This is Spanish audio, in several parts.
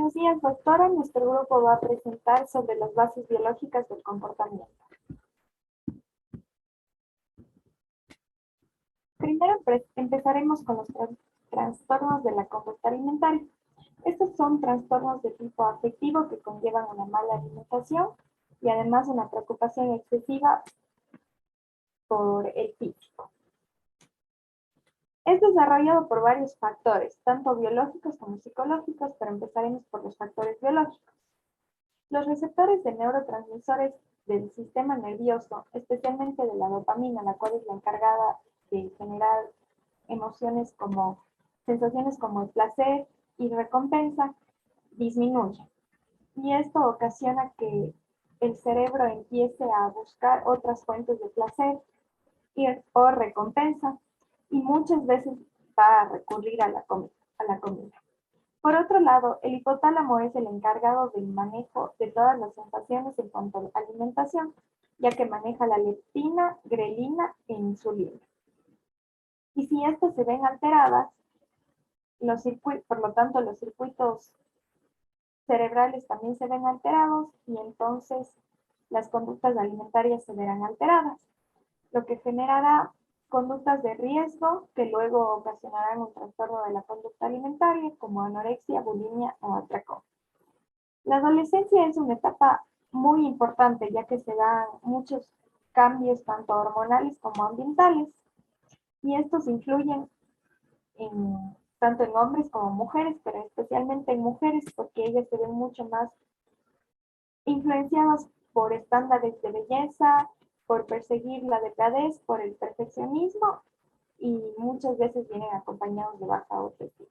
Buenos días, doctora. Nuestro grupo va a presentar sobre las bases biológicas del comportamiento. Primero empezaremos con los trastornos de la conducta alimentaria. Estos son trastornos de tipo afectivo que conllevan una mala alimentación y además una preocupación excesiva por el físico. Es desarrollado por varios factores, tanto biológicos como psicológicos, pero empezaremos por los factores biológicos. Los receptores de neurotransmisores del sistema nervioso, especialmente de la dopamina, la cual es la encargada de generar emociones como sensaciones como el placer y recompensa, disminuyen. Y esto ocasiona que el cerebro empiece a buscar otras fuentes de placer o recompensa y muchas veces va a recurrir a la comida. Por otro lado, el hipotálamo es el encargado del manejo de todas las sensaciones en cuanto a la alimentación, ya que maneja la leptina, grelina e insulina. Y si estas se ven alteradas, por lo tanto los circuitos cerebrales también se ven alterados y entonces las conductas alimentarias se verán alteradas, lo que generará conductas de riesgo que luego ocasionarán un trastorno de la conducta alimentaria como anorexia, bulimia o atracón. La adolescencia es una etapa muy importante ya que se dan muchos cambios tanto hormonales como ambientales y estos influyen tanto en hombres como mujeres, pero especialmente en mujeres porque ellas se ven mucho más influenciadas por estándares de belleza, por perseguir la delgadez, por el perfeccionismo y muchas veces vienen acompañados de baja autoestima.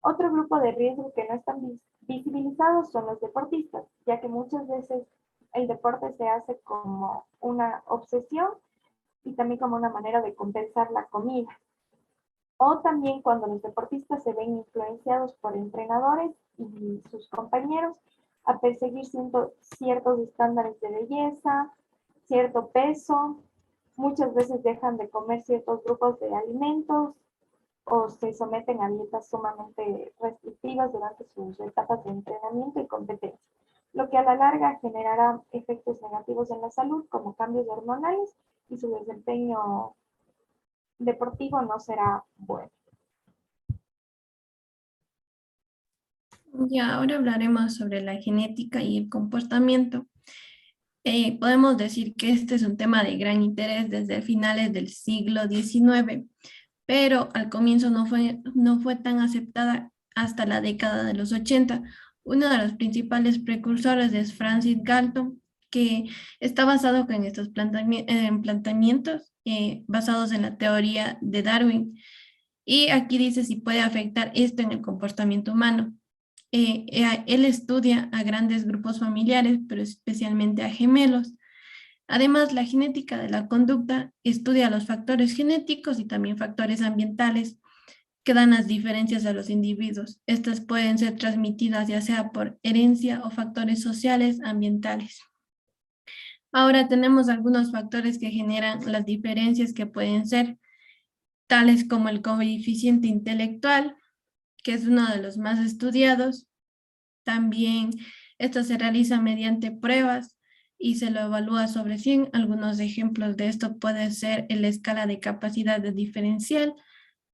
Otro grupo de riesgo que no están visibilizados son los deportistas, ya que muchas veces el deporte se hace como una obsesión y también como una manera de compensar la comida. O también cuando los deportistas se ven influenciados por entrenadores y sus compañeros a perseguir ciertos estándares de belleza, cierto peso, muchas veces dejan de comer ciertos grupos de alimentos o se someten a dietas sumamente restrictivas durante sus etapas de entrenamiento y competencia, lo que a la larga generará efectos negativos en la salud como cambios hormonales y su desempeño deportivo no será bueno. Ya, ahora hablaremos sobre la genética y el comportamiento. Podemos decir que este es un tema de gran interés desde finales del siglo XIX, pero al comienzo no fue tan aceptada hasta la década de los 80. Uno de los principales precursores es Francis Galton, que está basado en estos planteamientos basados en la teoría de Darwin. Y aquí dice si puede afectar esto en el comportamiento humano. Él estudia a grandes grupos familiares, pero especialmente a gemelos. Además, la genética de la conducta estudia los factores genéticos y también factores ambientales que dan las diferencias a los individuos. Estas pueden ser transmitidas ya sea por herencia o factores sociales, ambientales. Ahora tenemos algunos factores que generan las diferencias que pueden ser tales como el coeficiente intelectual, que es uno de los más estudiados. También esto se realiza mediante pruebas y se lo evalúa sobre 100. Algunos ejemplos de esto puede ser la escala de capacidad de diferencial,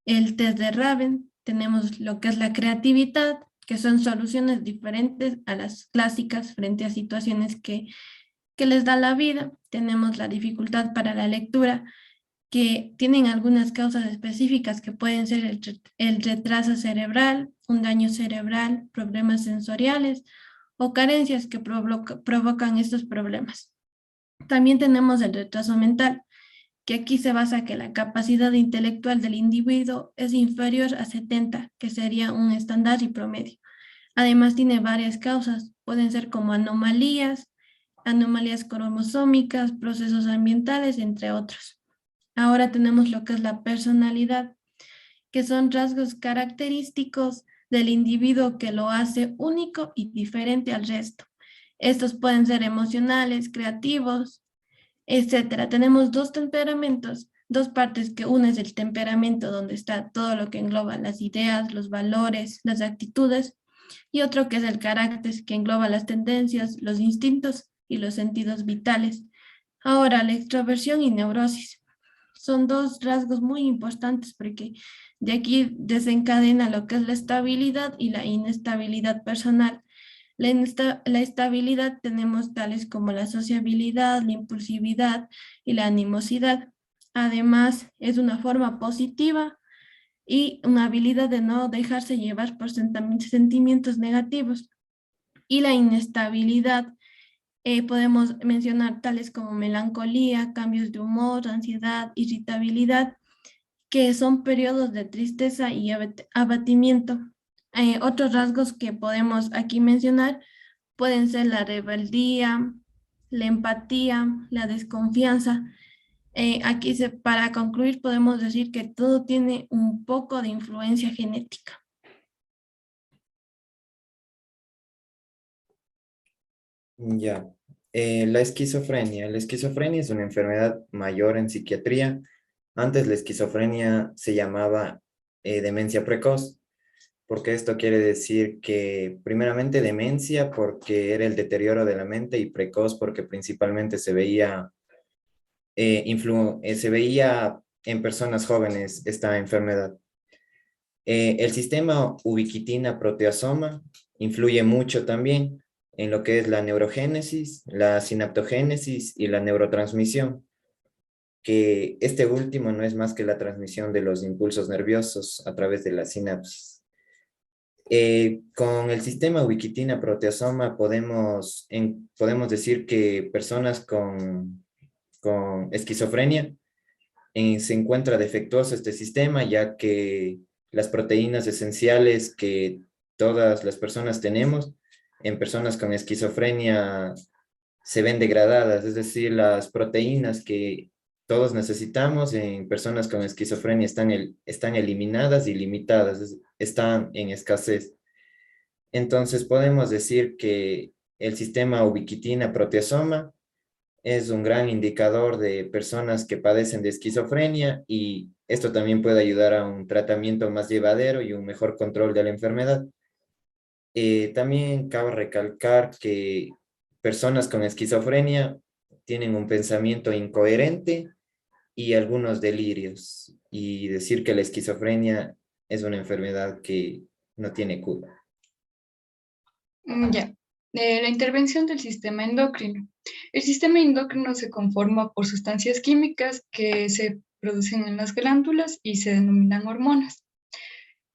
el test de Raven, tenemos lo que es la creatividad, que son soluciones diferentes a las clásicas frente a situaciones que les da la vida. Tenemos la dificultad para la lectura, que tienen algunas causas específicas que pueden ser el retraso cerebral, un daño cerebral, problemas sensoriales o carencias que provocan estos problemas. También tenemos el retraso mental, que aquí se basa que la capacidad intelectual del individuo es inferior a 70, que sería un estándar y promedio. Además tiene varias causas, pueden ser como anomalías cromosómicas, procesos ambientales, entre otros. Ahora tenemos lo que es la personalidad, que son rasgos característicos del individuo que lo hace único y diferente al resto. Estos pueden ser emocionales, creativos, etcétera. Tenemos dos temperamentos, dos partes, que una es el temperamento donde está todo lo que engloba las ideas, los valores, las actitudes, y otro que es el carácter, que engloba las tendencias, los instintos y los sentidos vitales. Ahora, la extroversión y neurosis son dos rasgos muy importantes porque de aquí desencadena lo que es la estabilidad y la inestabilidad personal. La estabilidad tenemos tales como la sociabilidad, la impulsividad y la animosidad. Además, es una forma positiva y una habilidad de no dejarse llevar por sentimientos negativos. Y la inestabilidad, podemos mencionar tales como melancolía, cambios de humor, ansiedad, irritabilidad, que son periodos de tristeza y abatimiento. Otros rasgos que podemos aquí mencionar pueden ser la rebeldía, la empatía, la desconfianza. Para concluir, podemos decir que todo tiene un poco de influencia genética. Ya. La esquizofrenia. La esquizofrenia es una enfermedad mayor en psiquiatría. Antes la esquizofrenia se llamaba demencia precoz, porque esto quiere decir que primeramente demencia porque era el deterioro de la mente y precoz porque principalmente se veía en personas jóvenes esta enfermedad. El sistema ubiquitina-proteasoma influye mucho también en lo que es la neurogénesis, la sinaptogénesis y la neurotransmisión, que este último no es más que la transmisión de los impulsos nerviosos a través de la sinapsis. Con el sistema ubiquitina-proteasoma podemos decir que personas con esquizofrenia se encuentra defectuoso este sistema, ya que las proteínas esenciales que todas las personas tenemos en personas con esquizofrenia se ven degradadas, es decir, las proteínas que todos necesitamos en personas con esquizofrenia están eliminadas y limitadas, están en escasez. Entonces podemos decir que el sistema ubiquitina-proteasoma es un gran indicador de personas que padecen de esquizofrenia y esto también puede ayudar a un tratamiento más llevadero y un mejor control de la enfermedad. También cabe recalcar que personas con esquizofrenia tienen un pensamiento incoherente y algunos delirios, y decir que la esquizofrenia es una enfermedad que no tiene cura. Ya. La intervención del sistema endocrino. El sistema endocrino se conforma por sustancias químicas que se producen en las glándulas y se denominan hormonas.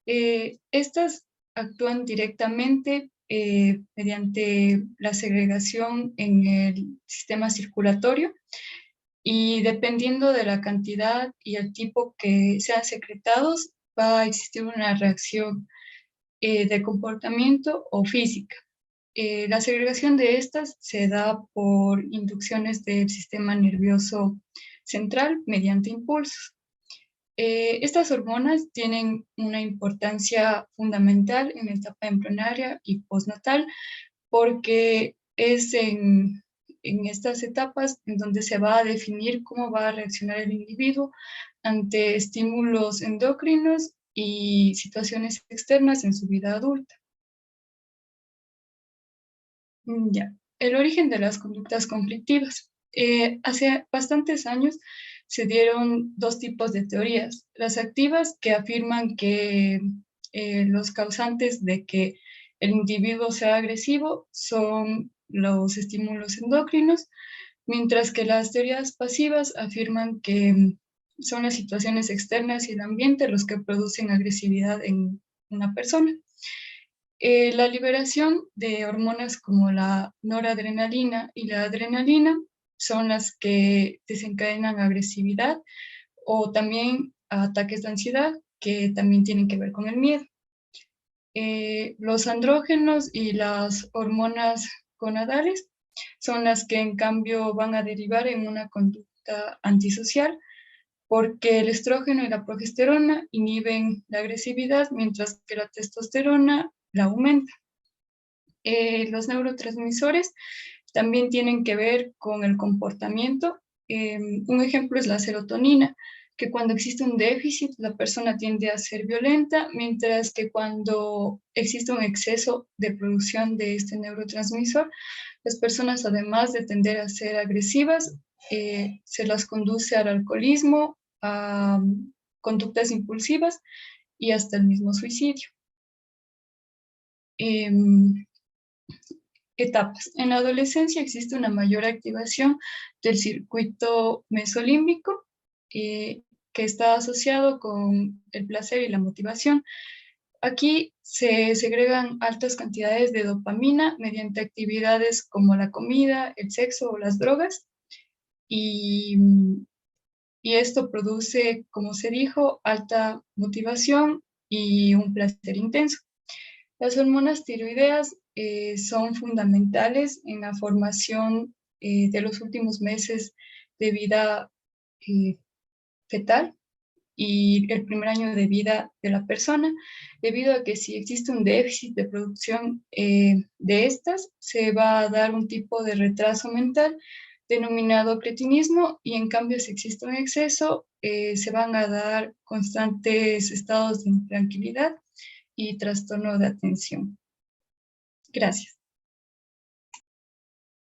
Estas actúan directamente mediante la segregación en el sistema circulatorio y dependiendo de la cantidad y el tipo que sean secretados, va a existir una reacción de comportamiento o física. La segregación de estas se da por inducciones del sistema nervioso central mediante impulsos. Estas hormonas tienen una importancia fundamental en la etapa embrionaria y postnatal porque es en estas etapas en donde se va a definir cómo va a reaccionar el individuo ante estímulos endocrinos y situaciones externas en su vida adulta. Ya, el origen de las conductas conflictivas. Hace bastantes años se dieron dos tipos de teorías. Las activas que afirman que los causantes de que el individuo sea agresivo son los estímulos endocrinos, mientras que las teorías pasivas afirman que son las situaciones externas y el ambiente los que producen agresividad en una persona. La liberación de hormonas como la noradrenalina y la adrenalina son las que desencadenan agresividad o también ataques de ansiedad que también tienen que ver con el miedo. Los andrógenos y las hormonas gonadales son las que en cambio van a derivar en una conducta antisocial porque el estrógeno y la progesterona inhiben la agresividad mientras que la testosterona la aumenta. Los neurotransmisores también tienen que ver con el comportamiento. Un ejemplo es la serotonina, que cuando existe un déficit la persona tiende a ser violenta, mientras que cuando existe un exceso de producción de este neurotransmisor, las personas, además de tender a ser agresivas, se las conduce al alcoholismo, a conductas impulsivas y hasta el mismo suicidio. Etapas. En la adolescencia existe una mayor activación del circuito mesolímbico, que está asociado con el placer y la motivación. Aquí se segregan altas cantidades de dopamina mediante actividades como la comida, el sexo o las drogas, y esto produce, como se dijo, alta motivación y un placer intenso. Las hormonas tiroideas son fundamentales en la formación de los últimos meses de vida fetal y el primer año de vida de la persona, debido a que si existe un déficit de producción de estas, se va a dar un tipo de retraso mental denominado cretinismo, y en cambio si existe un exceso, se van a dar constantes estados de intranquilidad y trastorno de atención. Gracias.